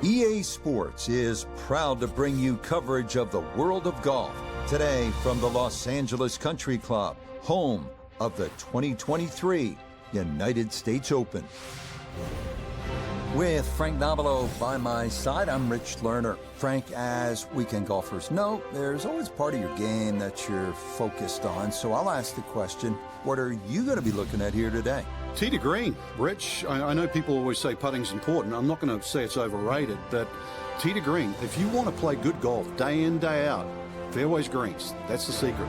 EA Sports is proud to bring you coverage of the world of golf. Today from the Los Angeles Country Club, home of the 2023 United States Open. With Frank Nobilo by my side, I'm Rich Lerner. Frank, as weekend golfers know, there's always part of your game that you're focused on. So I'll ask the question, what are you going to be looking at here today? Tee to green, Rich. I know people always say putting's important. I'm not going to say it's overrated, but tee to green, if you want to play good golf day in, day out, fairways greens, that's the secret.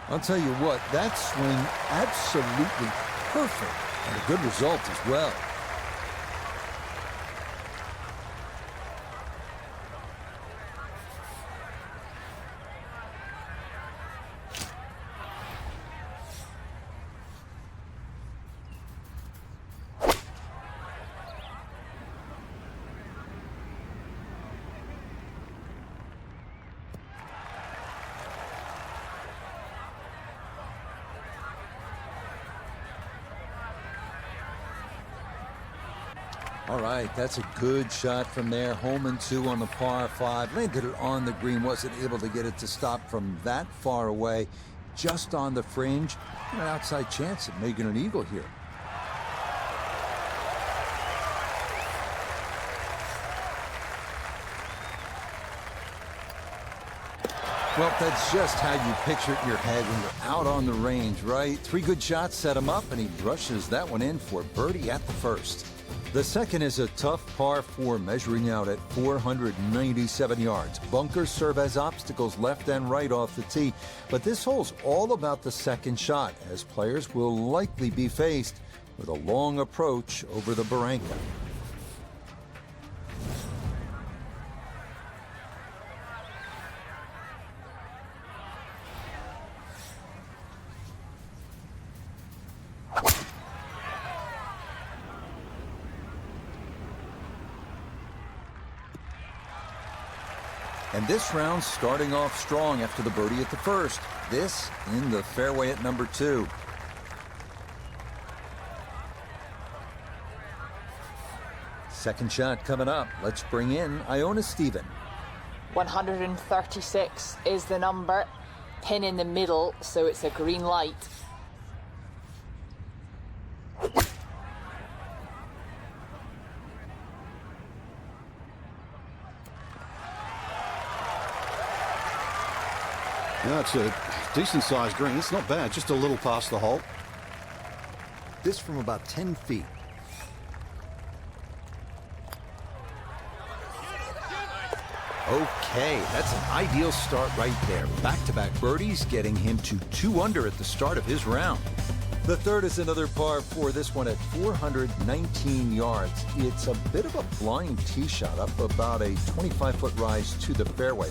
I'll tell you what, that swing absolutely perfect and a good result as well. All right, that's a good shot from there. Home and two on the par 5. Landed it on the green. Wasn't able to get it to stop from that far away. Just on the fringe. An outside chance of making an eagle here. Well, that's just how you picture it in your head when you're out on the range, right? 3 good shots set him up, and he brushes that one in for birdie at the first. The second is a tough par 4 measuring out at 497 yards. Bunkers serve as obstacles left and right off the tee, but this hole's all about the second shot, as players will likely be faced with a long approach over the barranca. And this round starting off strong after the birdie at the first. This in the fairway at number 2. Second shot coming up. Let's bring in Iona Stephen. 136 is the number. Pin in the middle, so it's a green light. Yeah, it's a decent-sized green. It's not bad, just a little past the hole. This from about 10 feet. Okay, that's an ideal start right there. Back-to-back birdies, getting him to 2 under at the start of his round. The third is another par 4, this one at 419 yards. It's a bit of a blind tee shot up about a 25-foot rise to the fairway.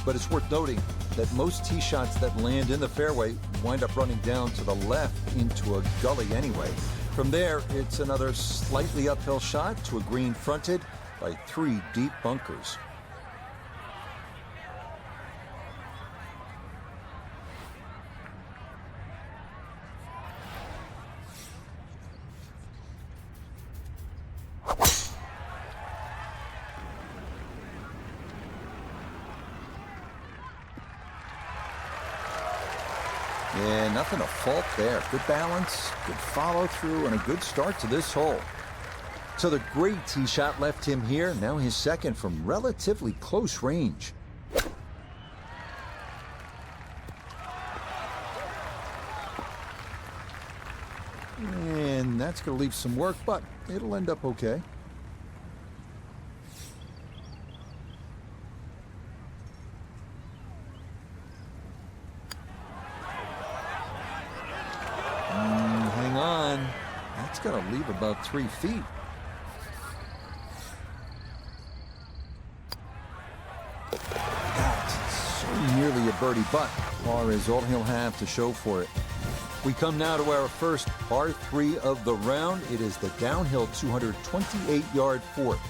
But it's worth noting that most tee shots that land in the fairway wind up running down to the left into a gully anyway. From there, it's another slightly uphill shot to a green fronted by 3 deep bunkers. Yeah, nothing to fault there. Good balance, good follow through, and a good start to this hole. So the great tee shot left him here. Now his second from relatively close range. And that's going to leave some work, but it'll end up okay. Hang on. That's going to leave about 3 feet. That's so nearly a birdie, but par is all he'll have to show for it. We come now to our first par 3 of the round. It is the downhill 228-yard fourth.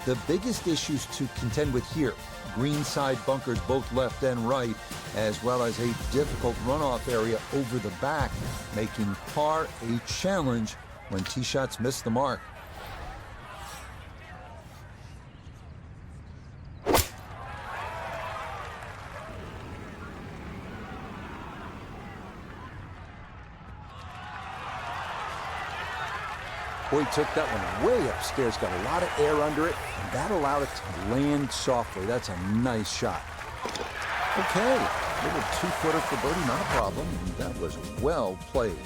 The biggest issues to contend with here, greenside bunkers both left and right, as well as a difficult runoff area over the back, making par a challenge when tee shots miss the mark. Boy, took that one way upstairs, got a lot of air under it, and that allowed it to land softly. That's a nice shot. Okay, little 2-footer for birdie, not a problem. That was well played.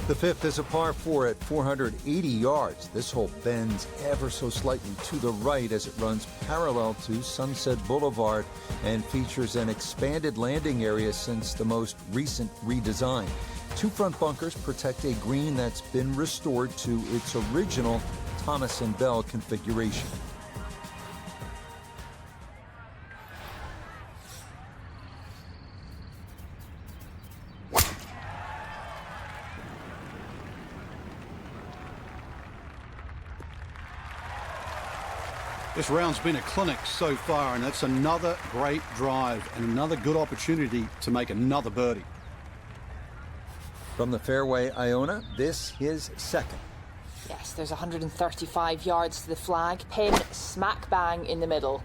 The fifth is a par 4 at 480 yards. This hole bends ever so slightly to the right as it runs parallel to Sunset Boulevard and features an expanded landing area since the most recent redesign. 2 front bunkers protect a green that's been restored to its original Thomas and Bell configuration. This round's been a clinic so far, and that's another great drive and another good opportunity to make another birdie. From the fairway, Iona, this his second. Yes, there's 135 yards to the flag. Pin smack bang in the middle.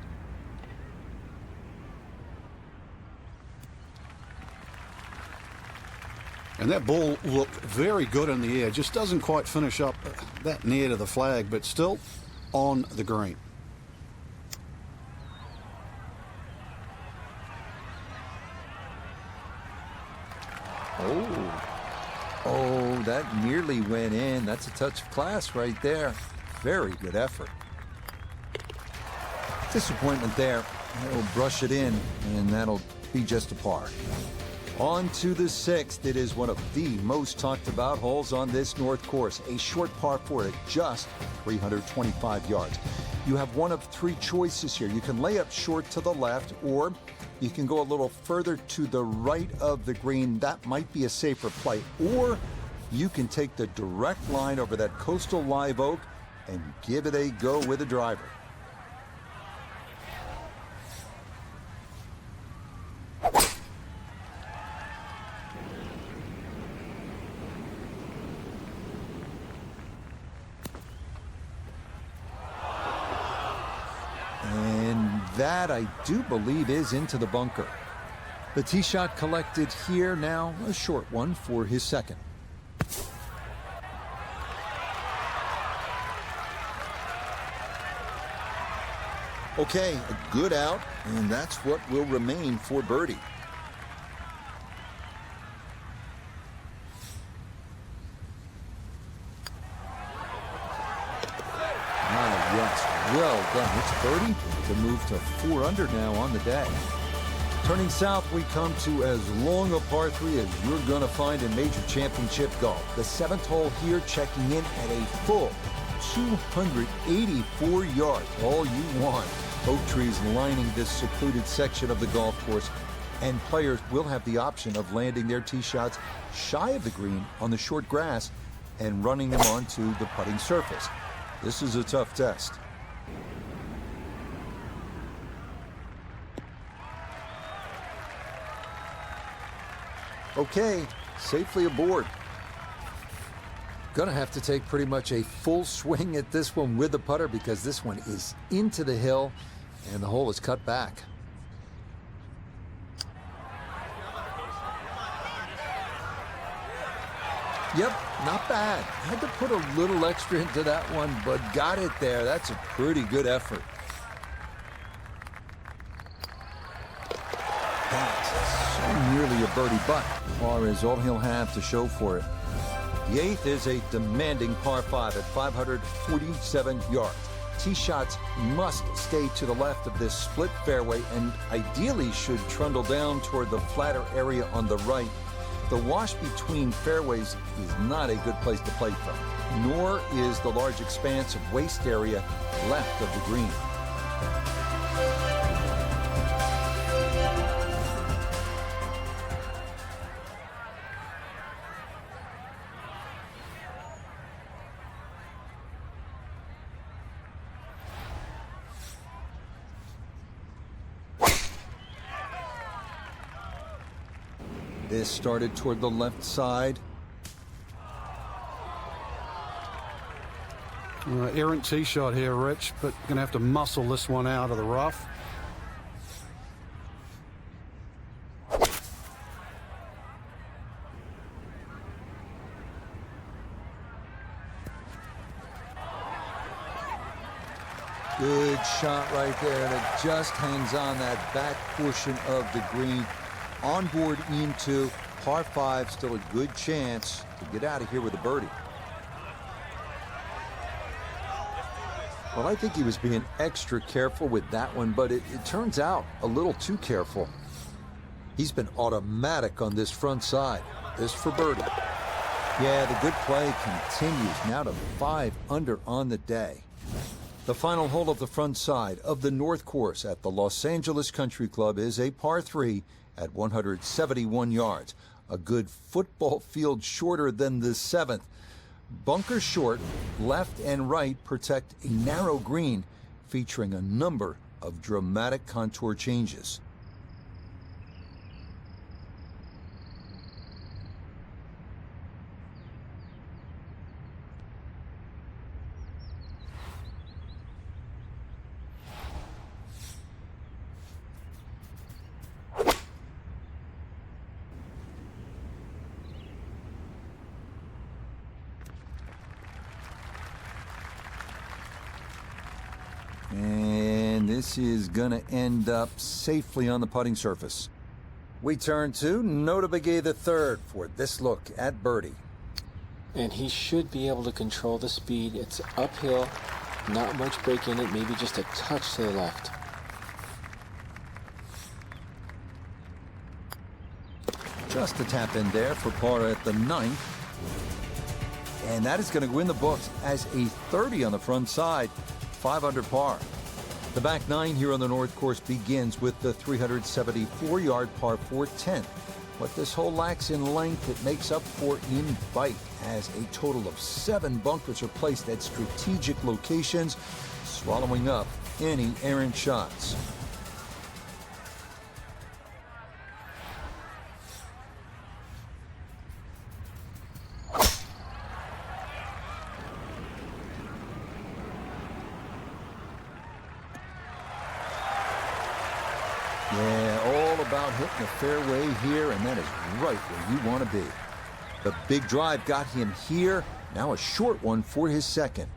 And that ball looked very good in the air. Just doesn't quite finish up that near to the flag, but still on the green. Oh, that nearly went in. That's a touch of class right there. Very good effort. Disappointment there. He'll brush it in, and that'll be just a par. On to the sixth. It is one of the most talked about holes on this North course. A short par 4 at just 325 yards. You have one of 3 choices here. You can lay up short to the left, or you can go a little further to the right of the green. That might be a safer play. Or you can take the direct line over that coastal live oak and give it a go with a driver. And that, I do believe, is into the bunker. The tee shot collected here, now a short one for his second. Okay, a good out, and that's what will remain for birdie. Ah, yes, well done. It's birdie to move to 4 under now on the day. Turning south, we come to as long a par 3 as you're going to find in major championship golf. The 7th hole here checking in at a full 284 yards, all you want. Oak trees lining this secluded section of the golf course, and players will have the option of landing their tee shots shy of the green on the short grass and running them onto the putting surface. This is a tough test. Okay, safely aboard. Gonna have to take pretty much a full swing at this one with the putter because this one is into the hill and the hole is cut back. Yep, not bad. Had to put a little extra into that one, but got it there. That's a pretty good effort. That's so nearly a birdie, but par is all he'll have to show for it. The 8th is a demanding par 5 at 547 yards. Tee shots must stay to the left of this split fairway and ideally should trundle down toward the flatter area on the right. The wash between fairways is not a good place to play from, nor is the large expanse of waste area left of the green. This started toward the left side. Errant tee shot here, Rich, but going to have to muscle this one out of the rough. Good shot right there, and it just hangs on that back portion of the green. On board into par 5, still a good chance to get out of here with a birdie. Well, I think he was being extra careful with that one, but it turns out a little too careful. He's been automatic on this front side. This for birdie. Yeah, the good play continues now to 5 under on the day. The final hole of the front side of the North Course at the Los Angeles Country Club is a par 3 at 171 yards, a good football field shorter than the 7th. Bunker short, left and right protect a narrow green featuring a number of dramatic contour changes. And this is going to end up safely on the putting surface. We turn to Notabege III for this look at birdie. And he should be able to control the speed. It's uphill, not much break in it, maybe just a touch to the left. Just a tap in there for par at the 9th. And that is going to win the books as a 30 on the front side. 5 under par. The back 9 here on the North Course begins with the 374-yard par 4 10th. What this hole lacks in length, it makes up for in bite, as a total of 7 bunkers are placed at strategic locations, swallowing up any errant shots. Yeah, all about hitting the fairway here, and that is right where you want to be. The big drive got him here. Now a short one for his second.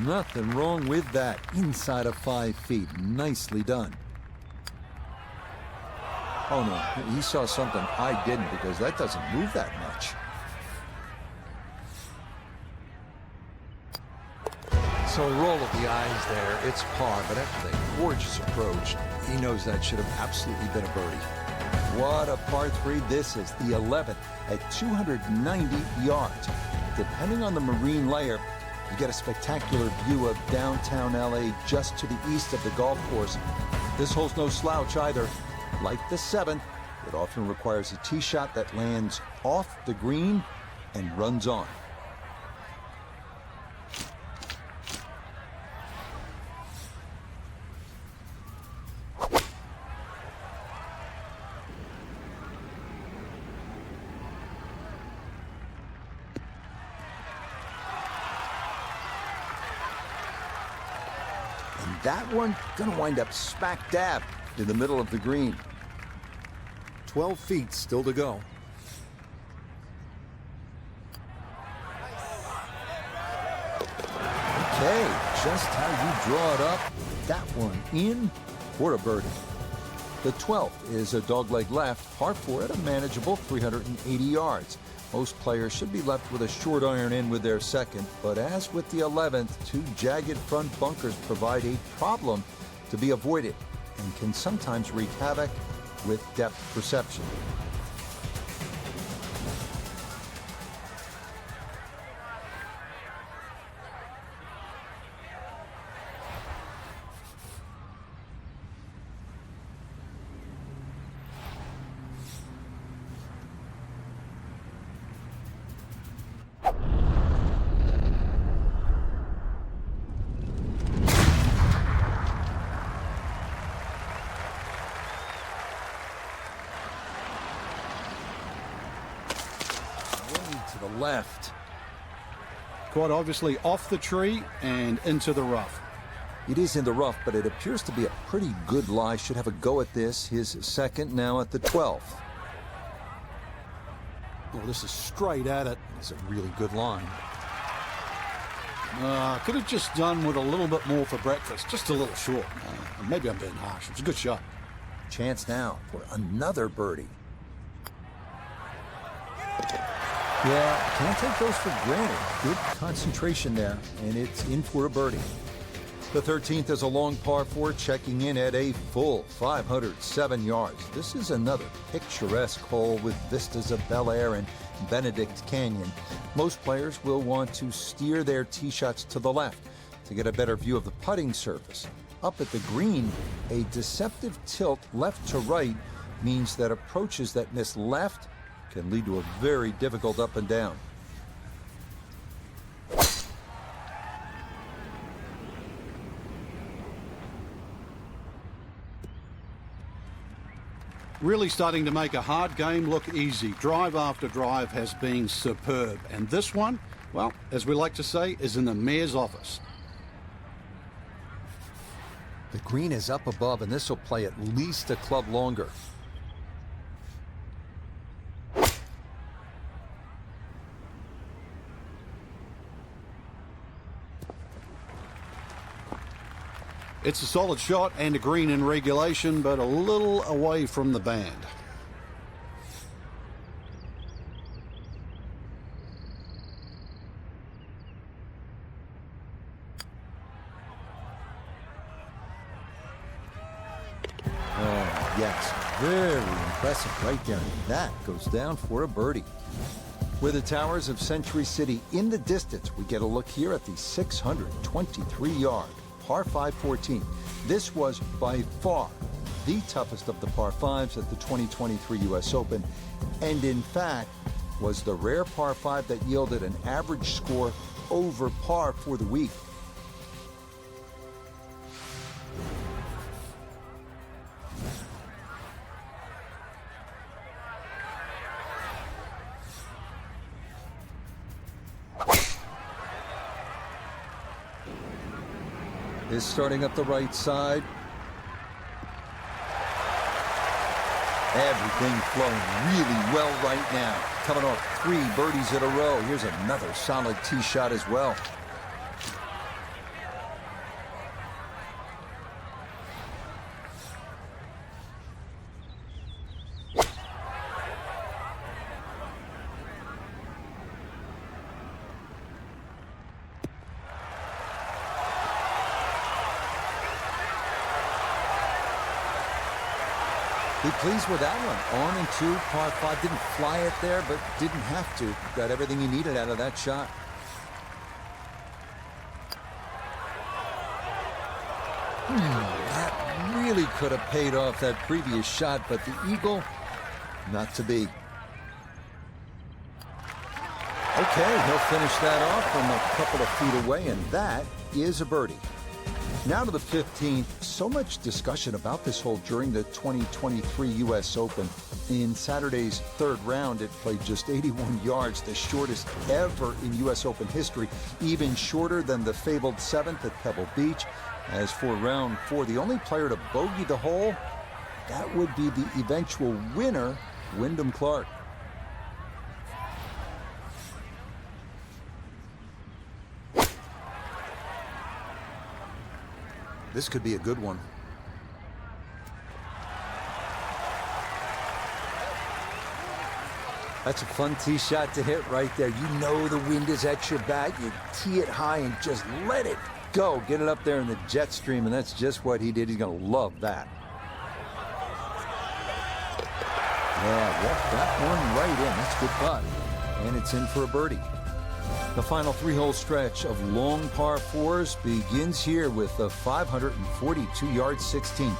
Nothing wrong with that. Inside of 5 feet. Nicely done. Oh, no. He saw something I didn't, because that doesn't move that much. So a roll of the eyes there. It's par, but after that gorgeous approach, he knows that should have absolutely been a birdie. What a par 3 this is. The 11th at 290 yards. Depending on the marine layer, you get a spectacular view of downtown LA just to the east of the golf course. This hole's no slouch either. Like the 7th, it often requires a tee shot that lands off the green and runs on. That one gonna wind up smack dab in the middle of the green. 12 feet still to go. Okay, just how you draw it up. That one in for a birdie. The 12th is a dogleg left, par 4 at a manageable 380 yards. Most players should be left with a short iron in with their second, but as with the 11th, 2 jagged front bunkers provide a problem to be avoided and can sometimes wreak havoc with depth perception. To the left. Quite obviously off the tree and into the rough. It is in the rough, but it appears to be a pretty good lie. Should have a go at this. His second now at the 12th. Oh, this is straight at it. It's a really good line. Could have just done with a little bit more for breakfast. Just a little short. Maybe I'm being harsh. It was a good shot. Chance now for another birdie. Yeah, can't take those for granted. Good concentration there, and it's in for a birdie. The 13th is a long par 4, checking in at a full 507 yards. This is another picturesque hole with vistas of Bel Air and Benedict Canyon. Most players will want to steer their tee shots to the left to get a better view of the putting surface. Up at the green, a deceptive tilt left to right means that approaches that miss left can lead to a very difficult up and down. Really starting to make a hard game look easy. Drive after drive has been superb. And this one, well, as we like to say, is in the mayor's office. The green is up above, and this will play at least a club longer. It's a solid shot and a green in regulation, but a little away from the band. Oh, yes, very impressive right there. And that goes down for a birdie. With the towers of Century City in the distance, we get a look here at the 623-yard par 5 14. This was by far the toughest of the par 5s at the 2023 U.S. Open, and in fact was the rare par 5 that yielded an average score over par for the week. is starting up the right side. Everything flowing really well right now. Coming off 3 birdies in a row. Here's another solid tee shot as well. Be pleased with that one. On and 2, par 5. Didn't fly it there, but didn't have to. Got everything he needed out of that shot. That really could have paid off that previous shot, but the eagle, not to be. Okay, he'll finish that off from a couple of feet away, and that is a birdie. Now to the 15th. So much discussion about this hole during the 2023 U.S. Open. In Saturday's 3rd round, it played just 81 yards, the shortest ever in U.S. Open history, even shorter than the fabled 7th at Pebble Beach. As for round 4, the only player to bogey the hole, that would be the eventual winner, Wyndham Clark. This could be a good one. That's a fun tee shot to hit right there. You know the wind is at your back. You tee it high and just let it go. Get it up there in the jet stream, and that's just what he did. He's going to love that. Yeah, left that one right in. That's a good putt. And it's in for a birdie. The final 3-hole stretch of long par 4s begins here with a 542-yard 16.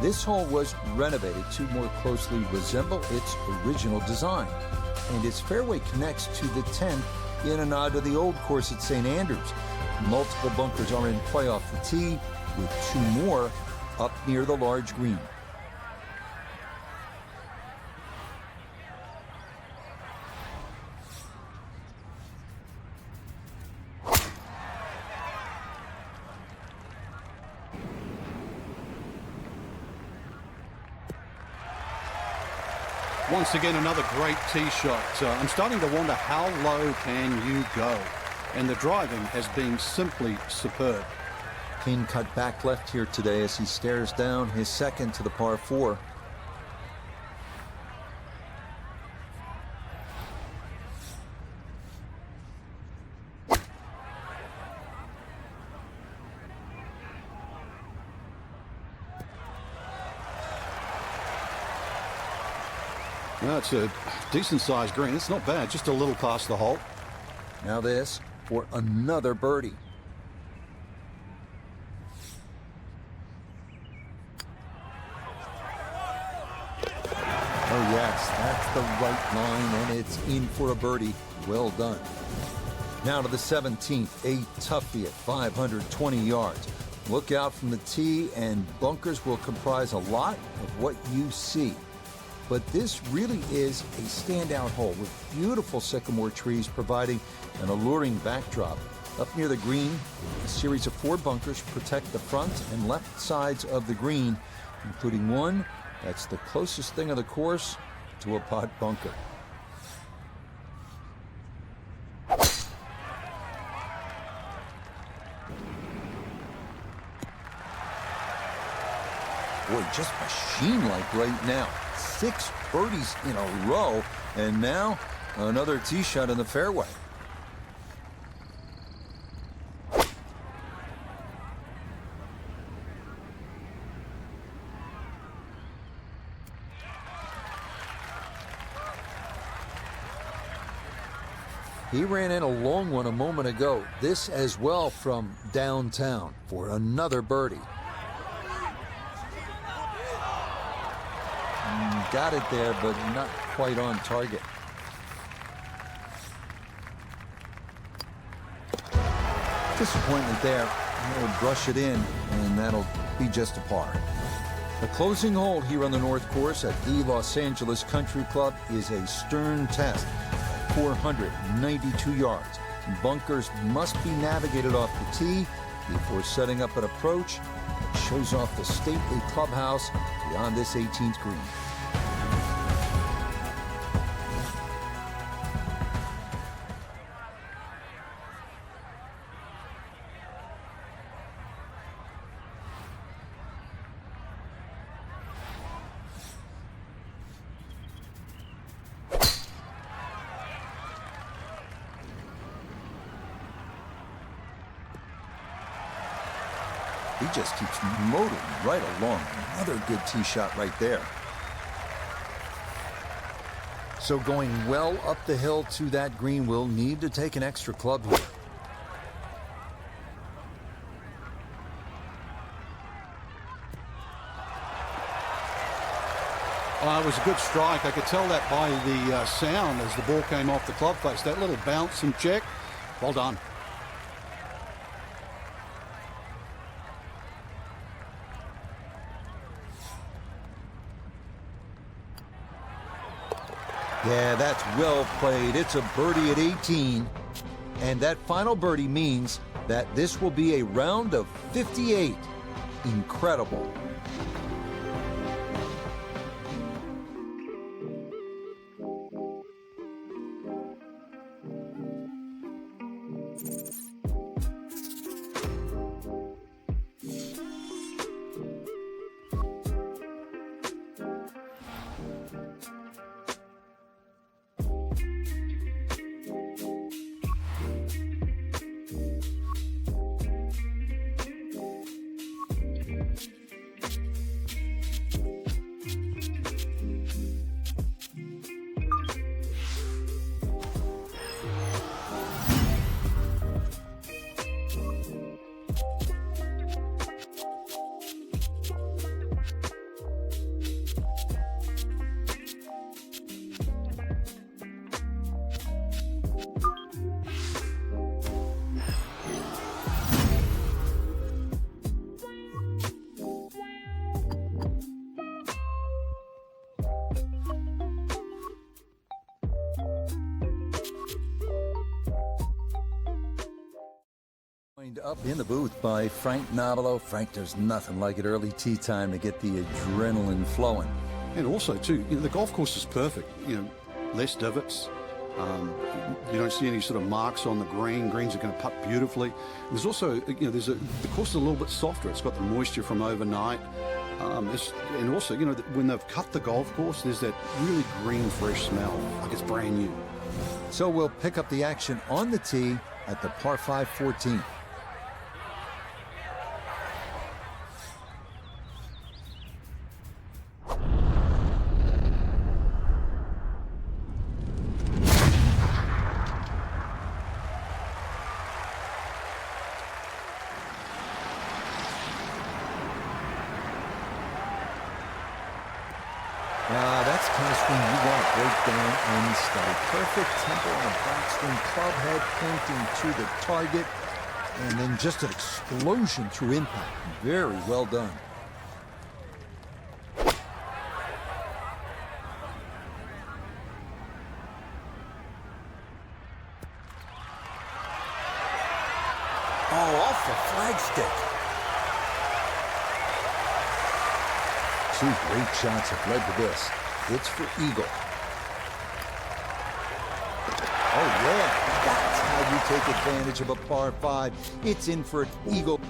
This hole was renovated to more closely resemble its original design, and its fairway connects to the 10th in a nod to the old course at St. Andrews. Multiple bunkers are in play off the tee, with 2 more up near the large green. Once again, another great tee shot. I'm starting to wonder, how low can you go? And the driving has been simply superb. King cut back left here today as he stares down his second to the par 4. No, it's a decent-sized green. It's not bad, just a little past the hole. Now this for another birdie. Oh yes, that's the right line, and it's in for a birdie. Well done. Now to the 17th, a toughie at 520 yards. Look out from the tee, and bunkers will comprise a lot of what you see. But this really is a standout hole with beautiful sycamore trees providing an alluring backdrop. Up near the green, a series of 4 bunkers protect the front and left sides of the green, including one that's the closest thing of the course to a pot bunker. Boy, just machine-like right now. 6 birdies in a row, and now another tee shot in the fairway. He ran in a long one a moment ago. This as well from downtown for another birdie. Got it there, but not quite on target. Disappointment there. He'll brush it in, and that'll be just a par. The closing hole here on the North Course at the Los Angeles Country Club is a stern test at 492 yards. Bunkers must be navigated off the tee, before setting up an approach that shows off the stately clubhouse beyond this 18th green. He just keeps motoring right along. Another good tee shot right there. So going well up the hill to that green, will need to take an extra club here. It was a good strike. I could tell that by the sound as the ball came off the club face. That little bounce and check. Well done. Yeah, that's well played. It's a birdie at 18. And that final birdie means that this will be a round of 58. Incredible. Up in the booth by Frank Nobilo. Frank, there's nothing like it early tee time to get the adrenaline flowing. And also, too, the golf course is perfect. Less divots. You don't see any sort of marks on the green. Greens are going to putt beautifully. There's also, the course is a little bit softer. It's got the moisture from overnight. And also, when they've cut the golf course, there's that really green, fresh smell, like it's brand new. So we'll pick up the action on the tee at the par 5 14th. That's the kind of swing you want to break down and study. Perfect tempo on the backswing, club head pointing to the target, and then just an explosion through impact. Very well done. Oh, off the flagstick. Two great shots have led to this. It's for eagle. Oh, yeah. That's how you take advantage of a par 5. It's in for an eagle.